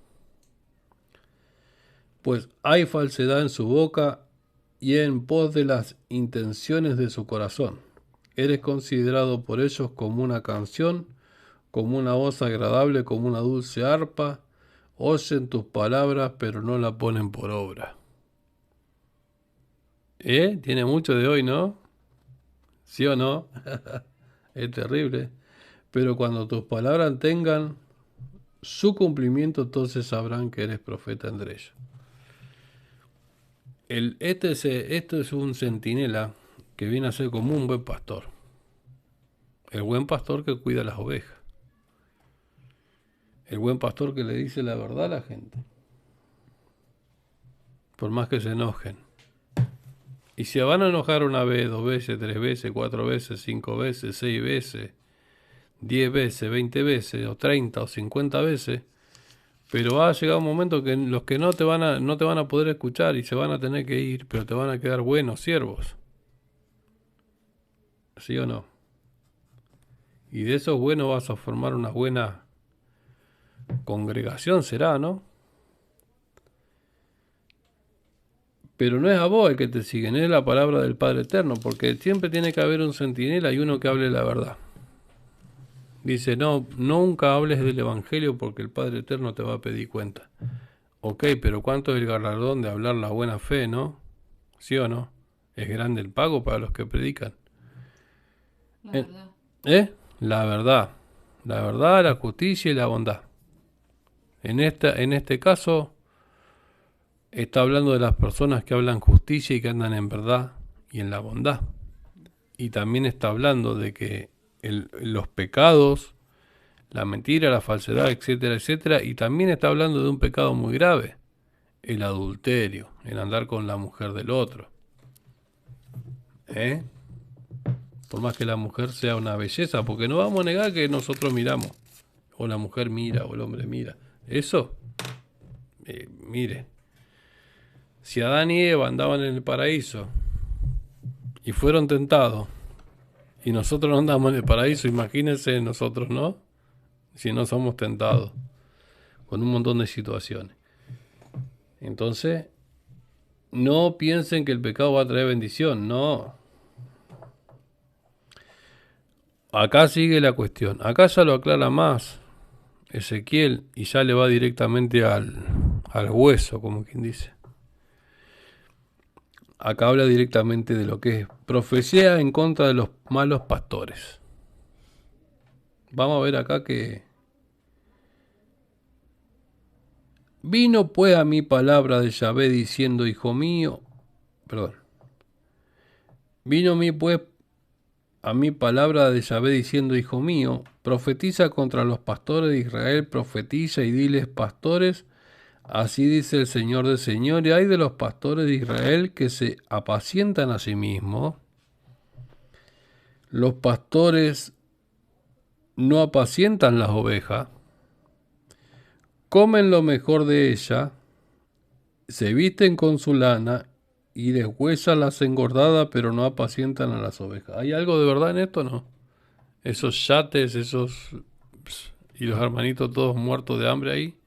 Pues hay falsedad en su boca y en pos de las intenciones de su corazón. Eres considerado por ellos como una canción, como una voz agradable, como una dulce arpa. Oyen tus palabras, pero no la ponen por obra. Tiene mucho de hoy, ¿no? ¿Sí o no? Es terrible. Pero cuando tus palabras tengan su cumplimiento, entonces sabrán que eres profeta entre ellos. Esto es un centinela que viene a ser como un buen pastor. El buen pastor que cuida las ovejas. El buen pastor que le dice la verdad a la gente. Por más que se enojen. Y se van a enojar una vez, 2 veces, 3 veces, 4 veces, 5 veces, 6 veces, 10 veces, 20 veces, o 30 o 50 veces, pero va a llegar un momento que los que no te van a poder escuchar y se van a tener que ir, pero te van a quedar buenos siervos. ¿Sí o no? Y de esos buenos vas a formar una buena congregación, será, ¿no? Pero no es a vos el que te siguen, es la palabra del Padre Eterno, porque siempre tiene que haber un centinela y uno que hable la verdad. Dice, no, nunca hables del Evangelio porque el Padre Eterno te va a pedir cuenta. Ok, pero ¿cuánto es el galardón de hablar la buena fe, no? ¿Sí o no? Es grande el pago para los que predican. La verdad. La verdad. La verdad, la justicia y la bondad. En este caso, está hablando de las personas que hablan justicia y que andan en verdad y en la bondad. Y también está hablando de que los pecados, la mentira, la falsedad, etcétera, etcétera. Y también está hablando de un pecado muy grave, el adulterio, el andar con la mujer del otro. Por más que la mujer sea una belleza, porque no vamos a negar que nosotros miramos, o la mujer mira, o el hombre mira. Eso, mire, si Adán y Eva andaban en el paraíso y fueron tentados, y nosotros no andamos en el paraíso, imagínense nosotros, ¿no? Si no somos tentados con un montón de situaciones. Entonces, no piensen que el pecado va a traer bendición, no. Acá sigue la cuestión. Acá ya lo aclara más Ezequiel y ya le va directamente al hueso, como quien dice. Acá habla directamente de lo que es profecía en contra de los malos pastores. Vamos a ver acá que vino pues a mí palabra de Yahvé diciendo, vino a mí palabra de Yahvé diciendo, hijo mío, profetiza contra los pastores de Israel, profetiza y diles, pastores, así dice el Señor de señores, hay de los pastores de Israel que se apacientan a sí mismos. Los pastores no apacientan las ovejas, comen lo mejor de ella, se visten con su lana y deshuesan las engordadas, pero no apacientan a las ovejas. ¿Hay algo de verdad en esto o no? Esos yates, y los hermanitos todos muertos de hambre ahí.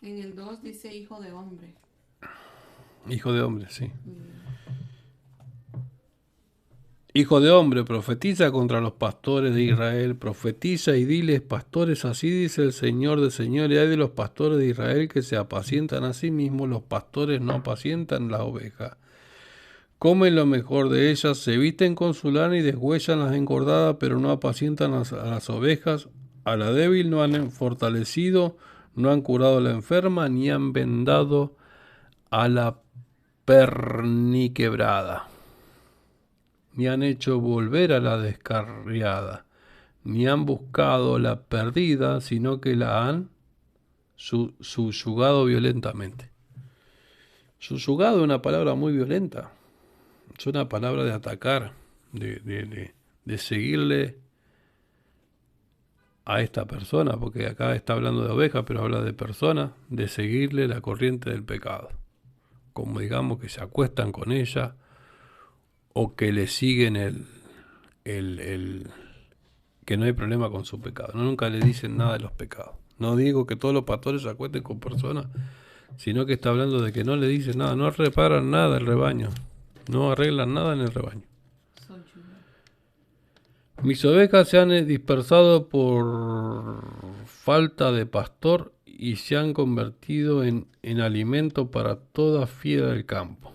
En el 2 dice hijo de hombre. Hijo de hombre, sí. Hijo de hombre, profetiza contra los pastores de Israel, profetiza y diles, pastores, así dice el Señor de señores, hay de los pastores de Israel que se apacientan a sí mismos, los pastores no apacientan las ovejas. Comen lo mejor de ellas, se visten con su lana y deshuellan las engordadas, pero no apacientan a las ovejas. A la débil no han fortalecido, no han curado a la enferma, ni han vendado a la perniquebrada, ni han hecho volver a la descarriada, ni han buscado la perdida, sino que la han subyugado violentamente. Subyugado es una palabra muy violenta. Es una palabra de atacar, de seguirle a esta persona, porque acá está hablando de ovejas, pero habla de personas, de seguirle la corriente del pecado. Como digamos que se acuestan con ella o que le siguen el que no hay problema con su pecado. No, nunca le dicen nada de los pecados. No digo que todos los pastores se acuesten con personas, sino que está hablando de que no le dicen nada, no reparan nada el rebaño, no arreglan nada en el rebaño. Mis ovejas se han dispersado por falta de pastor y se han convertido en alimento para toda fiera del campo.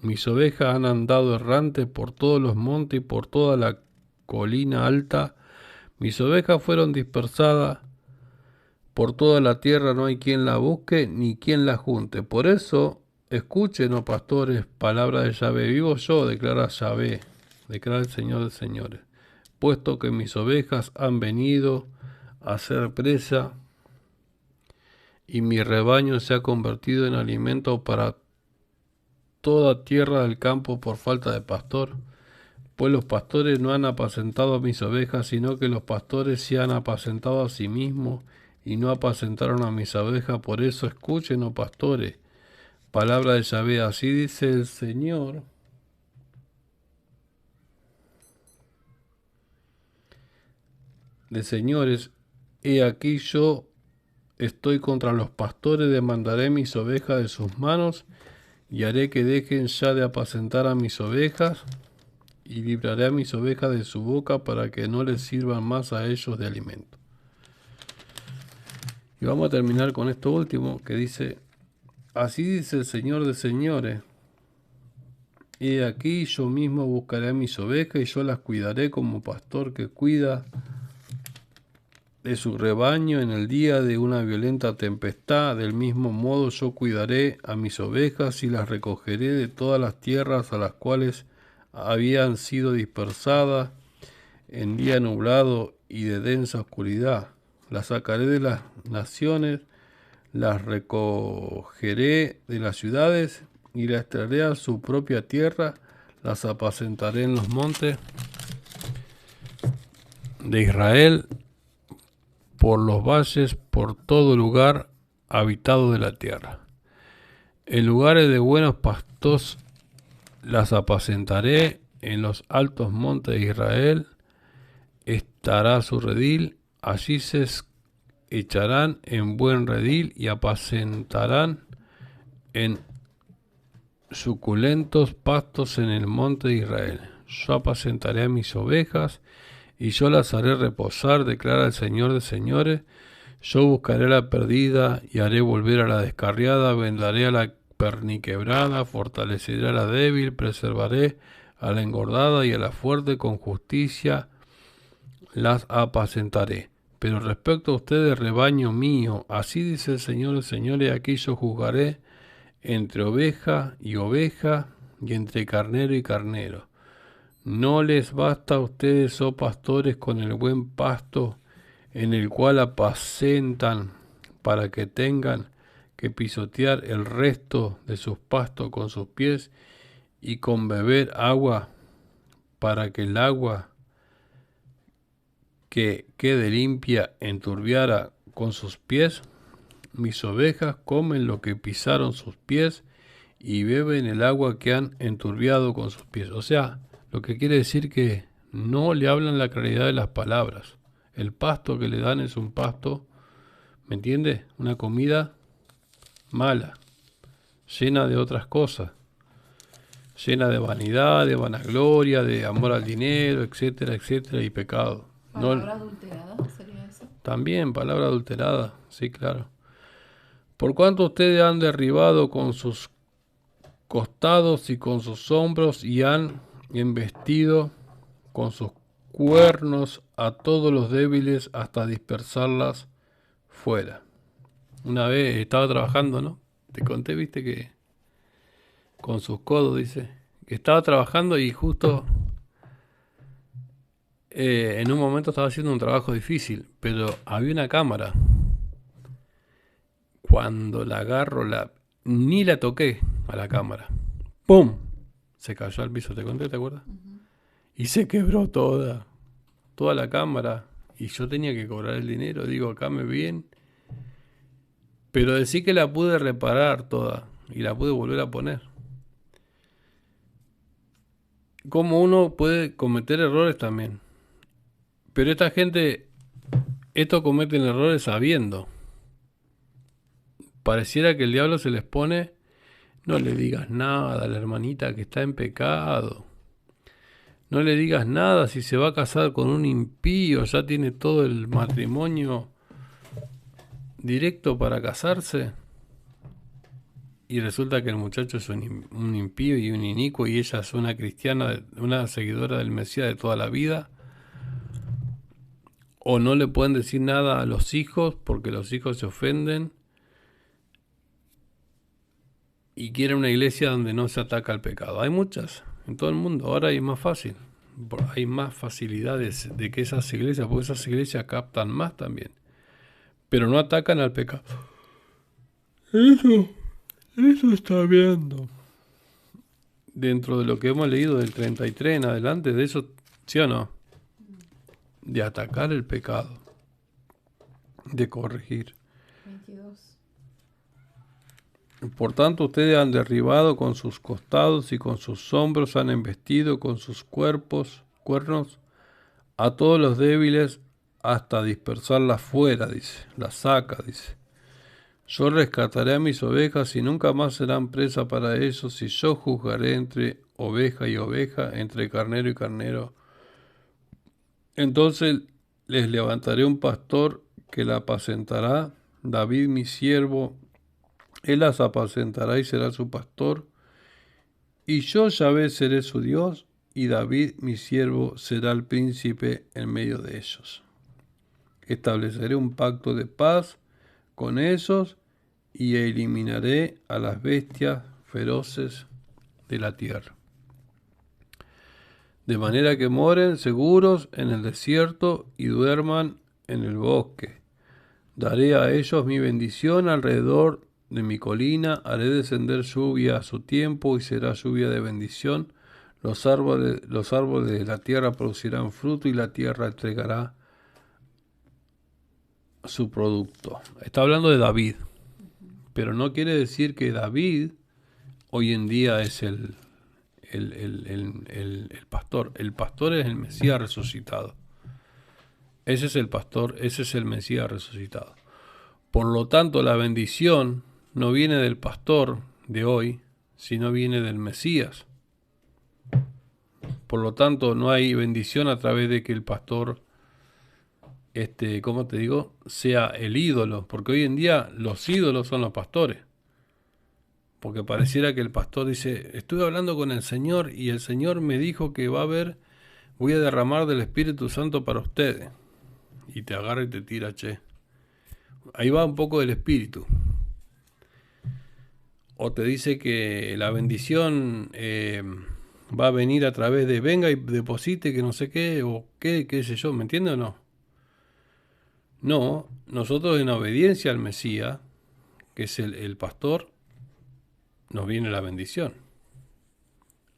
Mis ovejas han andado errantes por todos los montes y por toda la colina alta. Mis ovejas fueron dispersadas por toda la tierra, no hay quien la busque ni quien la junte. Por eso, escuchen, oh pastores, palabra de Yahvé. Vivo yo, declara Yahvé, declara el Señor de señores. Puesto que mis ovejas han venido a ser presa y mi rebaño se ha convertido en alimento para toda tierra del campo por falta de pastor, pues los pastores no han apacentado a mis ovejas, sino que los pastores se han apacentado a sí mismos y no apacentaron a mis ovejas. Por eso escuchen, oh pastores, palabra de Yahvé, así dice el Señor. De señores, he aquí yo estoy contra los pastores, demandaré mis ovejas de sus manos y haré que dejen ya de apacentar a mis ovejas y libraré a mis ovejas de su boca para que no les sirvan más a ellos de alimento. Y vamos a terminar con esto último que dice, así dice el Señor de señores, he aquí yo mismo buscaré a mis ovejas y yo las cuidaré como pastor que cuida de su rebaño en el día de una violenta tempestad. Del mismo modo yo cuidaré a mis ovejas y las recogeré de todas las tierras a las cuales habían sido dispersadas en día nublado y de densa oscuridad. Las sacaré de las naciones, las recogeré de las ciudades y las traeré a su propia tierra, las apacentaré en los montes de Israel, por los valles, por todo lugar habitado de la tierra. En lugares de buenos pastos las apacentaré, en los altos montes de Israel estará su redil, allí se echarán en buen redil y apacentarán en suculentos pastos en el monte de Israel. Yo apacentaré a mis ovejas y yo las haré reposar, declara el Señor de señores. Yo buscaré a la perdida y haré volver a la descarriada, vendaré a la perniquebrada, fortaleceré a la débil, preservaré a la engordada y a la fuerte, con justicia las apacentaré. Pero respecto a ustedes, rebaño mío, así dice el Señor de señores, aquí yo juzgaré entre oveja y oveja y entre carnero y carnero. ¿No les basta a ustedes, oh pastores, con el buen pasto en el cual apacentan, para que tengan que pisotear el resto de sus pastos con sus pies y con beber agua, para que el agua que quede limpia enturbiara con sus pies? Mis ovejas comen lo que pisaron sus pies y beben el agua que han enturbiado con sus pies. O sea, lo que quiere decir que no le hablan la claridad de las palabras. El pasto que le dan es un pasto, ¿me entiende? Una comida mala, llena de otras cosas, llena de vanidad, de vanagloria, de amor al dinero, etcétera, etcétera, y pecado. ¿Palabra adulterada sería eso? También palabra adulterada, sí, claro. Por cuanto ustedes han derribado con sus costados y con sus hombros y han embestido con sus cuernos a todos los débiles hasta dispersarlas fuera. Una vez estaba trabajando, ¿no? Te conté, viste, que con sus codos, dice, que estaba trabajando y justo en un momento estaba haciendo un trabajo difícil, pero había una cámara. Cuando la agarro, ni la toqué a la cámara. ¡Pum! Se cayó al piso, te conté, ¿te acuerdas? Y se quebró toda la cámara. y yo tenía que cobrar el dinero. Digo, acá me viene. Pero decí que la pude reparar toda y la pude volver a poner. Como uno puede cometer errores también. Pero esta gente, estos cometen errores sabiendo. Pareciera que el diablo se les pone, no le digas nada a la hermanita que está en pecado. No le digas nada si se va a casar con un impío, ya tiene todo el matrimonio directo para casarse. Y resulta que el muchacho es un impío y un inicuo y ella es una cristiana, una seguidora del Mesías de toda la vida. O no le pueden decir nada a los hijos porque los hijos se ofenden. Y quieren una iglesia donde no se ataca al pecado. Hay muchas en todo el mundo. Ahora hay más fácil. Hay más facilidades de que esas iglesias, porque esas iglesias captan más también. Pero no atacan al pecado. Eso está viendo. Dentro de lo que hemos leído del 33 en adelante, de eso, ¿sí o no? De atacar el pecado. De corregir. 22. Por tanto, ustedes han derribado con sus costados y con sus hombros, han embestido con sus cuernos a todos los débiles hasta dispersarlas fuera, dice, las saca, dice. Yo rescataré a mis ovejas y nunca más serán presa para ellos, y yo juzgaré entre oveja y oveja, entre carnero y carnero. Entonces les levantaré un pastor que la apacentará, David mi siervo, él las apacentará y será su pastor, y yo Yahvé seré su Dios, y David mi siervo será el príncipe en medio de ellos. Estableceré un pacto de paz con ellos y eliminaré a las bestias feroces de la tierra, de manera que moren seguros en el desierto y duerman en el bosque. Daré a ellos mi bendición alrededor de mi colina, haré descender lluvia a su tiempo y será lluvia de bendición. Los árboles de la tierra producirán fruto y la tierra entregará su producto. Está hablando de David, pero no quiere decir que David hoy en día es el pastor. El pastor es el Mesías resucitado. Ese es el pastor, ese es el Mesías resucitado. Por lo tanto, la bendición no viene del pastor de hoy, sino viene del Mesías. Por lo tanto, no hay bendición a través de que el pastor, ¿cómo te digo?, sea el ídolo, porque hoy en día los ídolos son los pastores. Porque pareciera que el pastor dice, estuve hablando con el Señor y el Señor me dijo que voy a derramar del Espíritu Santo para ustedes. Y te agarra y te tira, che. Ahí va un poco del Espíritu. O te dice que la bendición va a venir a través de venga y deposite que no sé qué, o qué sé yo, ¿me entiendes o no? No, nosotros en obediencia al Mesías, que es el pastor, nos viene la bendición.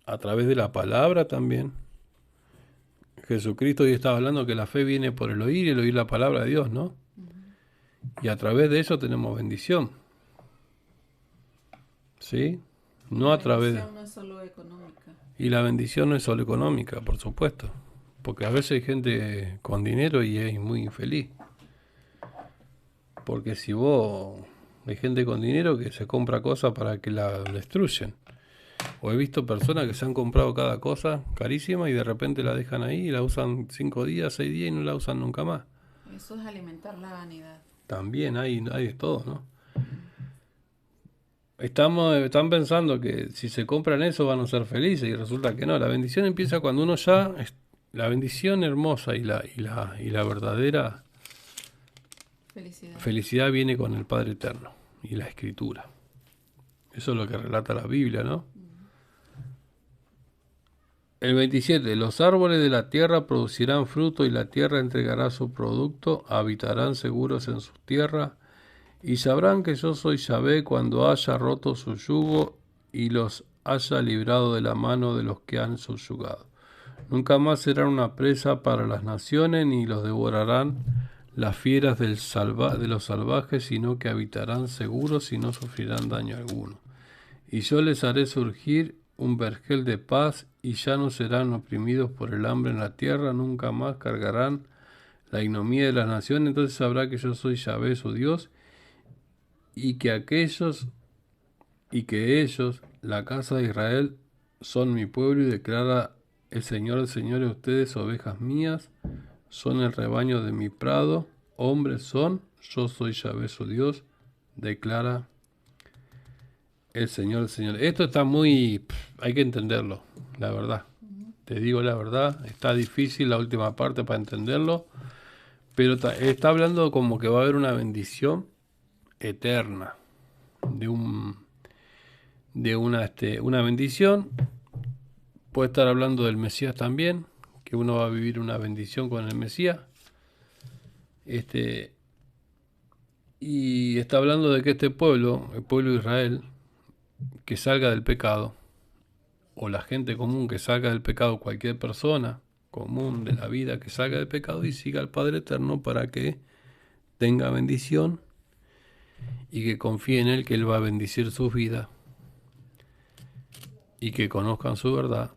A través de la palabra también. Jesucristo hoy estaba hablando que la fe viene por el oír la palabra de Dios, ¿no? Y a través de eso tenemos bendición. ¿Sí? No a través de... La bendición no es solo económica. Y la bendición no es solo económica, por supuesto. Porque a veces hay gente con dinero y es muy infeliz. Porque si vos... Hay gente con dinero que se compra cosas para que la destruyen. O he visto personas que se han comprado cada cosa carísima y de repente la dejan ahí y la usan 5 días, 6 días y no la usan nunca más. Eso es alimentar la vanidad. También hay de todo, ¿no? Están pensando que si se compran eso van a ser felices y resulta que no. La bendición empieza cuando uno ya... La bendición hermosa y la verdadera felicidad viene con el Padre Eterno y la Escritura. Eso es lo que relata la Biblia, ¿no? El 27. Los árboles de la tierra producirán fruto y la tierra entregará su producto. Habitarán seguros en sus tierras y sabrán que yo soy Yahvé cuando haya roto su yugo y los haya librado de la mano de los que han subyugado. Nunca más serán una presa para las naciones, ni los devorarán las fieras de los salvajes, sino que habitarán seguros y no sufrirán daño alguno. Y yo les haré surgir un vergel de paz, y ya no serán oprimidos por el hambre en la tierra, nunca más cargarán la ignominia de las naciones. Entonces sabrá que yo soy Yahvé su Dios, y que ellos, la casa de Israel, son mi pueblo, y declara el Señor de ustedes, ovejas mías, son el rebaño de mi prado, hombres son, yo soy Yahvé su Dios, declara el Señor. Esto está muy... hay que entenderlo, la verdad. Te digo la verdad, está difícil la última parte para entenderlo, pero está hablando como que va a haber una bendición eterna, una bendición. Puede estar hablando del Mesías también, que uno va a vivir una bendición con el Mesías. Y está hablando de que este pueblo, el pueblo de Israel, que salga del pecado, o la gente común que salga del pecado, cualquier persona común de la vida que salga del pecado y siga al Padre Eterno para que tenga bendición y que confíe en Él, que Él va a bendecir sus vidas y que conozcan su verdad,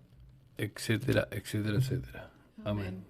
etcétera, etcétera, etcétera. Amén.